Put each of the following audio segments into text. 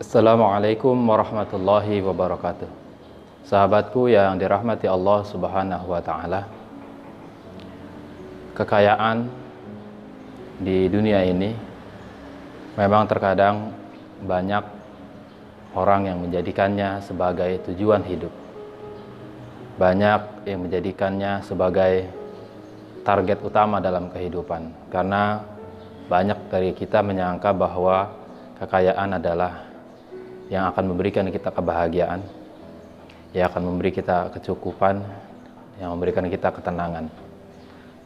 Assalamualaikum warahmatullahi wabarakatuh. Sahabatku yang dirahmati Allah Subhanahu wa Ta'ala, kekayaan di dunia ini memang terkadang banyak orang yang menjadikannya sebagai tujuan hidup, banyak yang menjadikannya sebagai target utama dalam kehidupan, karena banyak dari kita menyangka bahwa kekayaan adalah yang akan memberikan kita kebahagiaan, yang akan memberi kita kecukupan, yang memberikan kita ketenangan.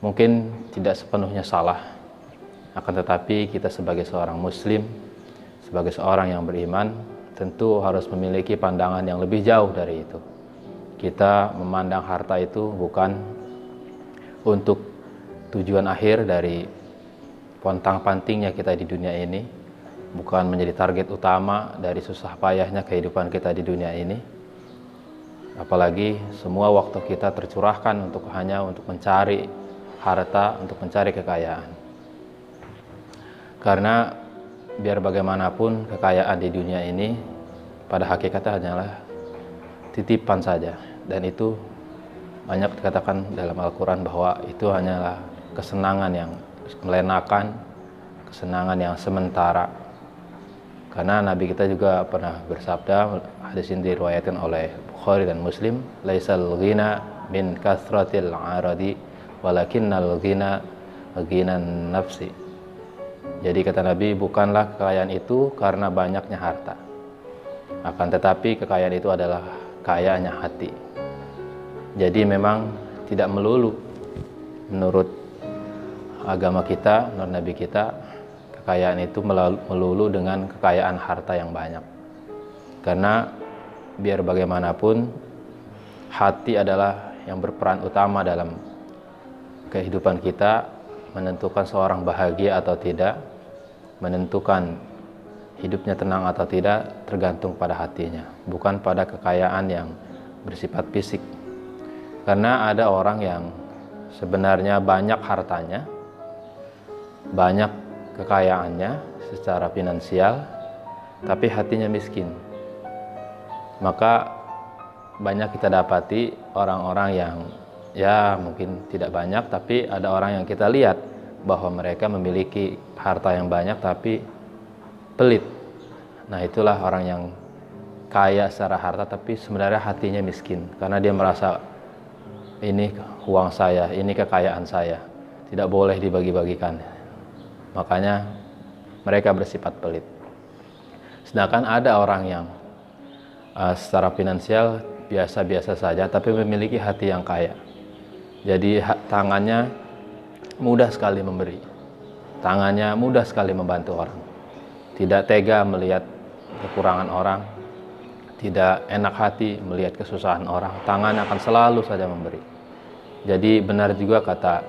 Mungkin tidak sepenuhnya salah, akan tetapi kita sebagai seorang muslim, sebagai seorang yang beriman, tentu harus memiliki pandangan yang lebih jauh dari itu. Kita memandang harta itu bukan untuk tujuan akhir dari pontang-pantingnya kita di dunia ini, bukan menjadi target utama dari susah payahnya kehidupan kita di dunia ini. Apalagi semua waktu kita tercurahkan hanya untuk mencari harta, untuk mencari kekayaan. Karena biar bagaimanapun kekayaan di dunia ini pada hakikatnya hanyalah titipan saja, dan itu banyak dikatakan dalam Al-Quran bahwa itu hanyalah kesenangan yang melenakan, kesenangan yang sementara. Karena Nabi kita juga pernah bersabda, hadis ini diriwayatkan oleh Bukhari dan Muslim, laisal ghina min kathratil aradi walakinnal ghina ghinan nafsi. Jadi kata Nabi, bukanlah kekayaan itu karena banyaknya harta, akan tetapi kekayaan itu adalah kayaannya hati. Jadi memang tidak melulu menurut agama kita, menurut Nabi kita, kekayaan itu melulu dengan kekayaan harta yang banyak. Karena biar bagaimanapun hati adalah yang berperan utama dalam kehidupan kita, menentukan seorang bahagia atau tidak, menentukan hidupnya tenang atau tidak, tergantung pada hatinya, bukan pada kekayaan yang bersifat fisik. Karena ada orang yang sebenarnya banyak hartanya, banyak kekayaannya secara finansial, tapi hatinya miskin. Maka banyak kita dapati orang-orang yang ya mungkin tidak banyak, tapi ada orang yang kita lihat bahwa mereka memiliki harta yang banyak tapi pelit. Nah, itulah orang yang kaya secara harta tapi sebenarnya hatinya miskin, karena dia merasa ini uang saya, ini kekayaan saya, tidak boleh dibagi-bagikan. Makanya mereka bersifat pelit. Sedangkan ada orang yang secara finansial biasa-biasa saja tapi memiliki hati yang kaya. Jadi tangannya mudah sekali memberi, tangannya mudah sekali membantu orang, tidak tega melihat kekurangan orang, tidak enak hati melihat kesusahan orang, tangannya akan selalu saja memberi. Jadi benar juga kata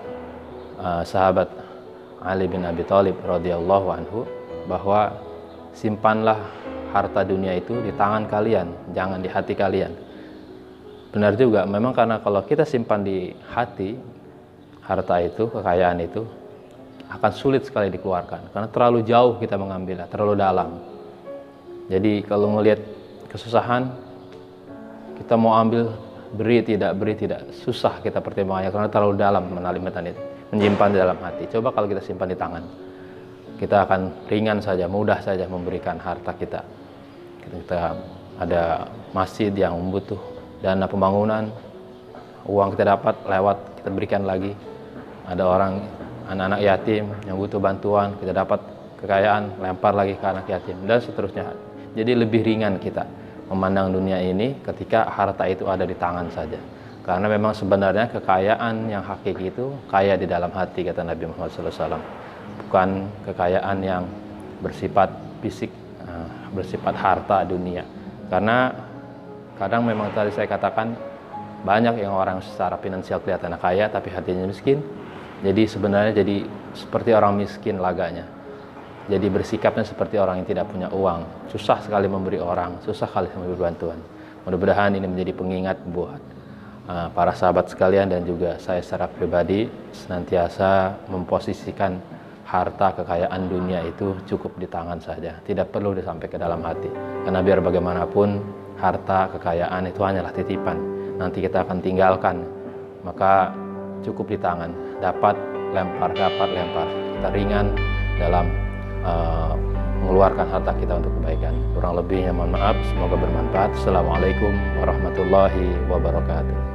sahabat Ali bin Abi Thalib radhiyallahu anhu, bahwa simpanlah harta dunia itu di tangan kalian, jangan di hati kalian. Benar juga, memang karena kalau kita simpan di hati, harta itu, kekayaan itu akan sulit sekali dikeluarkan, karena terlalu jauh kita mengambilnya, terlalu dalam. Jadi kalau melihat kesusahan, kita mau ambil, beri tidak, susah kita pertimbangannya karena terlalu dalam menalimatan itu. Menyimpan di dalam hati. Coba kalau kita simpan di tangan, kita akan ringan saja, mudah saja memberikan harta kita. Kita ada masjid yang butuh dana pembangunan, uang kita dapat lewat, kita berikan lagi. Ada orang, anak-anak yatim yang butuh bantuan, kita dapat kekayaan, lempar lagi ke anak yatim, dan seterusnya. Jadi lebih ringan kita memandang dunia ini ketika harta itu ada di tangan saja. Karena memang sebenarnya kekayaan yang hakiki itu kaya di dalam hati, kata Nabi Muhammad SAW. Bukan kekayaan yang bersifat fisik, bersifat harta dunia. Karena kadang memang tadi saya katakan, banyak yang orang secara finansial kelihatan kaya tapi hatinya miskin. Jadi sebenarnya jadi seperti orang miskin laganya. Jadi bersikapnya seperti orang yang tidak punya uang. Susah sekali memberi orang, susah sekali memberi bantuan. Mudah-mudahan ini menjadi pengingat buat para sahabat sekalian dan juga saya secara pribadi senantiasa memposisikan harta kekayaan dunia itu cukup di tangan saja, tidak perlu disampai ke dalam hati. Karena biar bagaimanapun harta kekayaan itu hanyalah titipan, nanti kita akan tinggalkan, maka cukup di tangan, dapat lempar, kita ringan dalam mengeluarkan harta kita untuk kebaikan. Kurang lebihnya mohon maaf, semoga bermanfaat. Assalamualaikum warahmatullahi wabarakatuh.